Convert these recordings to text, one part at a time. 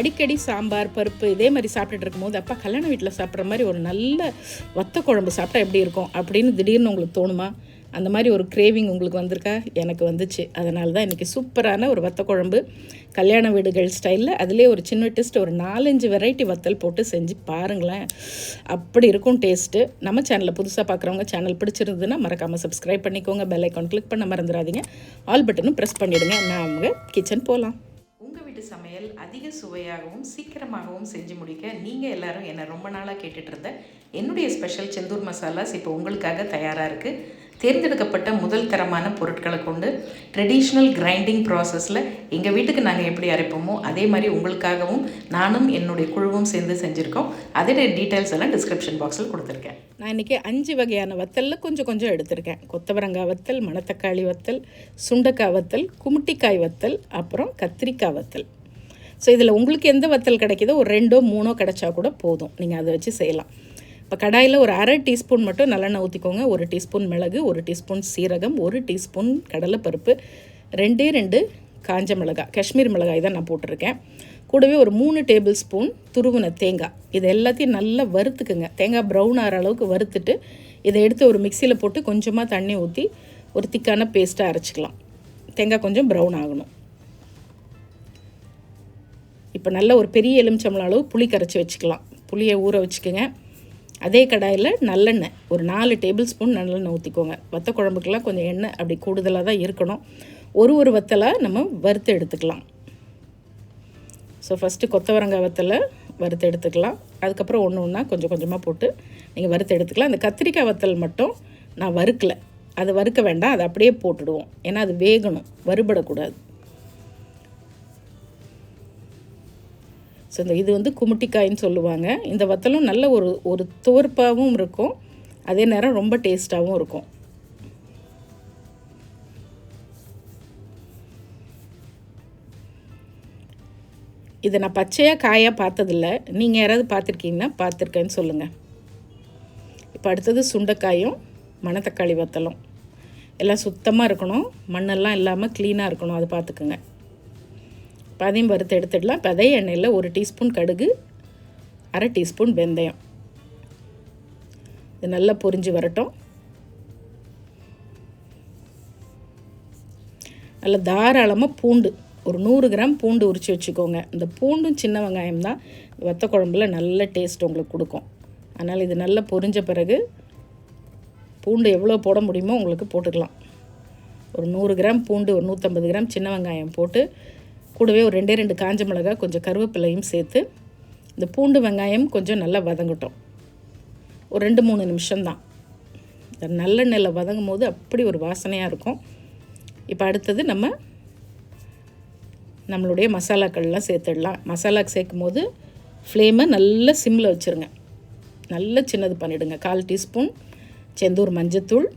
அடிக்கடி சாம்பார் பருப்பு இதே மாதிரி சாப்பிட்டுட்டு இருக்கும்போது அப்பா கல்யாண வீட்டில் சாப்பிட்ற மாதிரி ஒரு நல்ல வத்த குழம்பு சாப்பிட்டா எப்படி இருக்கும் அப்படின்னு திடீர்னு உங்களுக்கு தோணுமா? அந்த மாதிரி ஒரு கிரேவிங் உங்களுக்கு வந்திருக்கா? எனக்கு வந்துச்சு. அதனால தான் இன்றைக்கி சூப்பரான ஒரு வத்த குழம்பு கல்யாண வீடுகள் ஸ்டைலில் அதிலே ஒரு சின்ன டெஸ்ட் ஒரு 4-5 வெரைட்டி வத்தல் போட்டு செஞ்சு பாருங்களேன். அப்படி இருக்கும் டேஸ்ட்டு. நம்ம சேனலில் புதுசாக பார்க்குறவங்க சேனல் பிடிச்சிருந்ததுன்னா மறக்காமல் சப்ஸ்கிரைப் பண்ணிக்கோங்க. பெல் ஐக்கான் கிளிக் பண்ண மறந்துடாதீங்க. ஆல் பட்டனும் ப்ரெஸ் பண்ணிவிடுங்க. நான் அவங்க கிச்சன் போகலாம். உங்கள் வீட்டு சமையல் அதிக சுவையாகவும் சீக்கிரமாகவும் செஞ்சு முடிக்க நீங்கள் எல்லோரும் என்னை ரொம்ப நாளாக கேட்டுட்டு இருந்த என்னுடைய ஸ்பெஷல் செந்தூர் மசாலாஸ் இப்போ உங்களுக்காக தயாராக இருக்குது. தேர்ந்தெடுக்கப்பட்ட முதல் தரமான பொருட்களை கொண்டு ட்ரெடிஷ்னல் கிரைண்டிங் ப்ராசஸில் எங்கள் வீட்டுக்கு நாங்கள் எப்படி அரைப்போமோ அதே மாதிரி உங்களுக்காகவும் நானும் என்னுடைய குழுவும் சேர்ந்து செஞ்சுருக்கோம். அதோட டீட்டெயில்ஸ் எல்லாம் டிஸ்கிரிப்ஷன் பாக்ஸில் கொடுத்துருக்கேன். நான் இன்றைக்கி 5 வகையான வத்தலில் கொஞ்சம் எடுத்திருக்கேன். கொத்தவரங்காய் வத்தல், மணத்தக்காளி வத்தல், சுண்டைக்காய் வத்தல், குமுட்டிக்காய் வத்தல், அப்புறம் கத்திரிக்காய் வத்தல். ஸோ இதில் உங்களுக்கு எந்த வத்தல் கிடைக்கிதோ ஒரு 2-3 கிடைச்சா கூட போதும். நீங்கள் அதை வச்சு செய்யலாம். இப்போ கடாயில் ஒரு 1/2 டீஸ்பூன் மட்டும் நல்லெண்ணெய் ஊற்றிக்கோங்க. 1 டீஸ்பூன் மிளகு, 1 டீஸ்பூன் சீரகம், 1 டீஸ்பூன் கடலைப்பருப்பு, 2 காஞ்ச மிளகாய், காஷ்மீர் மிளகாய் தான் நான் போட்டிருக்கேன். கூடவே ஒரு 3 டேபிள் ஸ்பூன் துருவின தேங்காய். இது எல்லாத்தையும் நல்லா வறுத்துக்குங்க. தேங்காய் ப்ரௌன் ஆகிற அளவுக்கு வறுத்துட்டு இதை எடுத்து ஒரு மிக்சியில் போட்டு கொஞ்சமாக தண்ணி ஊற்றி ஒரு திக்கான பேஸ்ட்டாக அரைச்சிக்கலாம். தேங்காய் கொஞ்சம் ப்ரௌன் ஆகணும். இப்போ நல்ல ஒரு பெரிய எலுமிச்சம்பழம் அளவு புளி கரைச்சி வச்சுக்கலாம். புளியை ஊற வச்சுக்கோங்க. அதே கடாயில் நல்லெண்ணெய் ஒரு 4 டேபிள் ஸ்பூன் நல்லெண்ணெய் ஊற்றிக்கோங்க. வத்த குழம்புக்கெல்லாம் கொஞ்சம் எண்ணெய் அப்படி கூடுதலாக தான் இருக்கணும். ஒரு வத்தலாக நம்ம வறுத்து எடுத்துக்கலாம். ஸோ ஃபஸ்ட்டு கொத்தவரங்காய் வத்தலை வறுத்து எடுத்துக்கலாம். அதுக்கப்புறம் ஒன்றா கொஞ்சமாக போட்டு நீங்கள் வறுத்து எடுத்துக்கலாம். அந்த கத்திரிக்காய் வத்தல் மட்டும் நான் வறுக்கலை. அதை வறுக்க வேண்டாம், அதை அப்படியே போட்டுடுவோம். ஏன்னா அது வேகணும், வறுபடக்கூடாது. ஸோ இது குமுட்டிக்காயின்னு சொல்லுவாங்க. இந்த வத்தலும் நல்ல ஒரு துவர்ப்பாகவும் இருக்கும், அதே நேரம் ரொம்ப டேஸ்ட்டாகவும் இருக்கும். இதை நான் பச்சையாக காயாக பார்த்ததில்ல. நீங்கள் யாராவது பார்த்துருக்கீங்கன்னா பார்த்துருக்கேன்னு சொல்லுங்கள். இப்போ அடுத்தது சுண்டைக்காயும் மணத்தக்காளி வத்தலும் எல்லாம் சுத்தமாக இருக்கணும், மண்ணெல்லாம் இல்லாமல் க்ளீனாக இருக்கணும். அது பார்த்துக்குங்க. இப்போ அதையும் வறுத்து எடுத்துடலாம். இப்போ அதே எண்ணெயில் 1 டீஸ்பூன் கடுகு, 1/2 டீஸ்பூன் வெந்தயம். இது நல்லா பொரிஞ்சு வரட்டும். நல்லா தாராளமாக பூண்டு ஒரு 100 கிராம் பூண்டு உரித்து வச்சுக்கோங்க. இந்த பூண்டும் சின்ன வெங்காயம் தான் வத்த குழம்புல நல்ல டேஸ்ட் உங்களுக்கு கொடுக்கும். அதனால் இது நல்லா பொரிஞ்ச பிறகு பூண்டு எவ்வளோ போட முடியுமோ உங்களுக்கு போட்டுக்கலாம். ஒரு 100 கிராம் பூண்டு, ஒரு 150 கிராம் சின்ன வெங்காயம் போட்டு கூடவே ஒரு 2 காஞ்ச மிளகாய், கொஞ்சம் கருவேப்பிலையும் சேர்த்து இந்த பூண்டு வெங்காயம் கொஞ்சம் நல்லா வதங்கட்டும். ஒரு 2-3 நிமிஷம்தான். இந்த நல்லெண்ணெயில் வதங்கும் போது அப்படி ஒரு வாசனையாக இருக்கும். இப்போ அடுத்தது நம்மளுடைய மசாலாக்கள்லாம் சேர்த்துடலாம். மசாலாக்கு சேர்க்கும் போது ஃப்ளேமை நல்லா சிம்மில் வச்சுருங்க. நல்லா சின்னது பண்ணிவிடுங்க. 1/4 டீஸ்பூன் செந்தூர் மஞ்சத்தூள்.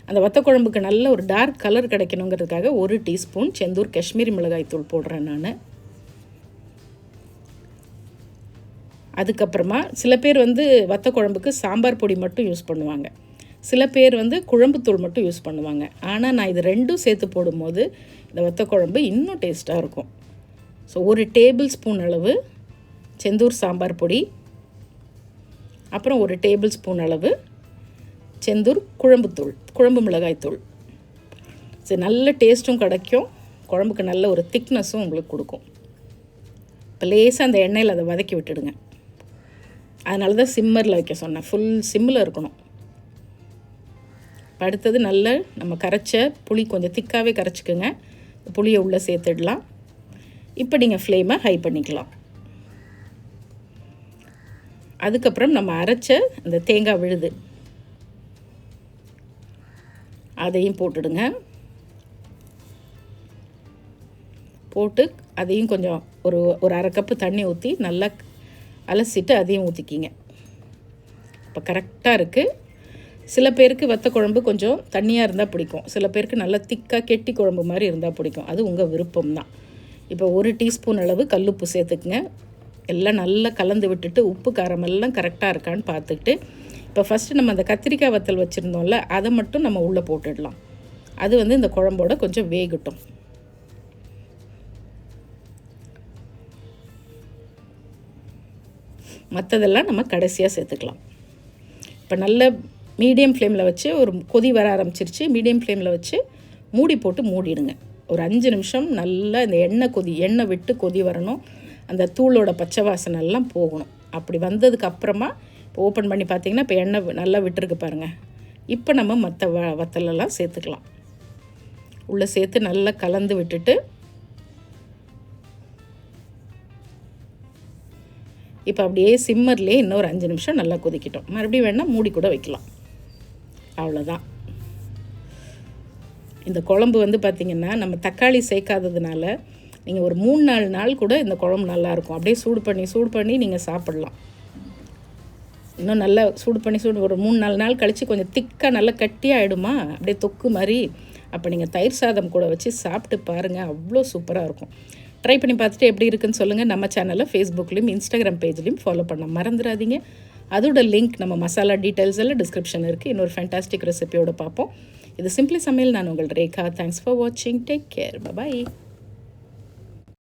அந்த வத்த குழம்புக்கு நல்ல ஒரு டார்க் கலர் கிடைக்கணுங்கிறதுக்காக 1 டீஸ்பூன் செந்தூர் காஷ்மீரி மிளகாய் தூள் போடுறேன் நான். அதுக்கப்புறமா சில பேர் வத்த குழம்புக்கு சாம்பார் பொடி மட்டும் யூஸ் பண்ணுவாங்க. சில பேர் குழம்புத்தூள் மட்டும் யூஸ் பண்ணுவாங்க. ஆனால் நான் இது 2ம் சேர்த்து போடும்போது இந்த வத்த குழம்பு இன்னும் டேஸ்ட்டாக இருக்கும். ஸோ 1 டேபிள் ஸ்பூன் அளவு செந்தூர் சாம்பார் பொடி, அப்புறம் 1 டேபிள் ஸ்பூன் அளவு செந்தூர் குழம்பு மிளகாய் தூள். சரி, நல்ல டேஸ்ட்டும் கிடைக்கும், குழம்புக்கு நல்ல ஒரு திக்னஸும் உங்களுக்கு கொடுக்கும். இப்போ லேசாக அந்த எண்ணெயில் அதை வதக்கி விட்டுடுங்க. அதனால தான் சிம்மரில் வைக்க சொன்னேன். ஃபுல் சிம்மில் இருக்கணும். இப்போ அடுத்தது நல்ல நம்ம கரைச்ச புளி கொஞ்சம் திக்காகவே கரைச்சிக்கோங்க. புளியை உள்ளே சேர்த்துடலாம். இப்போ நீங்கள் ஃப்ளேமை ஹை பண்ணிக்கலாம். அதுக்கப்புறம் நம்ம அரைச்ச அந்த தேங்காய் விழுது அதையும் போட்டுடுங்க. போட்டு அதையும் கொஞ்சம் ஒரு 1/2 கப்பு தண்ணி ஊற்றி நல்லா அலசிட்டு அதையும் ஊற்றிக்கிங்க. இப்போ கரெக்டாக இருக்குது. சில பேருக்கு வத்த குழம்பு கொஞ்சம் தண்ணியாக இருந்தால் பிடிக்கும், சில பேருக்கு நல்லா திக்காக கெட்டி குழம்பு மாதிரி இருந்தால் பிடிக்கும். அது உங்கள் விருப்பம் தான். இப்போ 1 டீஸ்பூன் அளவு கல்லுப்பு சேர்த்துக்குங்க. எல்லாம் நல்லா கலந்து விட்டுட்டு உப்பு காரமெல்லாம் கரெக்டாக இருக்கான்னு பார்த்துக்கிட்டு இப்போ ஃபஸ்ட்டு நம்ம அந்த கத்திரிக்காய் வத்தல் வச்சுருந்தோம்ல அதை மட்டும் நம்ம உள்ளே போட்டுடலாம். அது இந்த குழம்போட கொஞ்சம் வேகட்டும். மற்றதெல்லாம் நம்ம கடைசியாக சேர்த்துக்கலாம். இப்போ நல்ல மீடியம் ஃப்ளேமில் வச்சு ஒரு கொதி வர ஆரம்பிச்சிருச்சு. மீடியம் ஃப்ளேமில் வச்சு மூடி போட்டு மூடிடுங்க. ஒரு 5 நிமிஷம் நல்லா இந்த எண்ணெய் விட்டு கொதி வரணும். அந்த தூளோட பச்சை வாசனை எல்லாம் போகணும். அப்படி வந்ததுக்கு அப்புறமா இப்போ ஓப்பன் பண்ணி பார்த்தீங்கன்னா இப்போ எண்ணெய் நல்லா விட்டுருக்கு பாருங்கள். இப்போ நம்ம மற்ற வத்தலெல்லாம் சேர்த்துக்கலாம். உள்ளே சேர்த்து நல்லா கலந்து விட்டுட்டு இப்போ அப்படியே சிம்மர்லேயே இன்னும் ஒரு 5 நிமிஷம் நல்லா கொதிக்கிட்டோம். மறுபடியும் வேணால் மூடி கூட வைக்கலாம். அவ்வளோதான். இந்த குழம்பு வந்து பார்த்திங்கன்னா நம்ம தக்காளி சேர்க்காததுனால நீங்கள் ஒரு 3-4 நாள் கூட இந்த குழம்பு நல்லாயிருக்கும். அப்படியே சூடு பண்ணி நீங்கள் சாப்பிட்லாம். இன்னும் நல்லா சூடு பண்ணி ஒரு 3-4 நாள் கழித்து கொஞ்சம் திக்காக நல்லா கட்டியாக ஆகிடுமா, அப்படியே தொக்கு மாதிரி. அப்போ நீங்கள் தயிர் சாதம் கூட வச்சு சாப்பிட்டு பாருங்கள், அவ்வளோ சூப்பராக இருக்கும். ட்ரை பண்ணி பார்த்துட்டு எப்படி இருக்குன்னு சொல்லுங்கள். நம்ம சேனலை ஃபேஸ்புக்லேயும் இன்ஸ்டாகிராம் பேஜ்லேயும் ஃபாலோ பண்ண மறந்துடாதீங்க. அதோட லிங்க் நம்ம மசாலா டீட்டெயில்ஸ் எல்லாம் டிஸ்கிரிப்ஷன் இருக்குது. இன்னொரு ஃபேண்டாஸ்டிக் ரெசிபியோடு பார்ப்போம். இது சிம்பிளி சமையல். நான் உங்கள் ரேகா. தேங்க்ஸ் ஃபார் வாட்சிங். Take care. பை.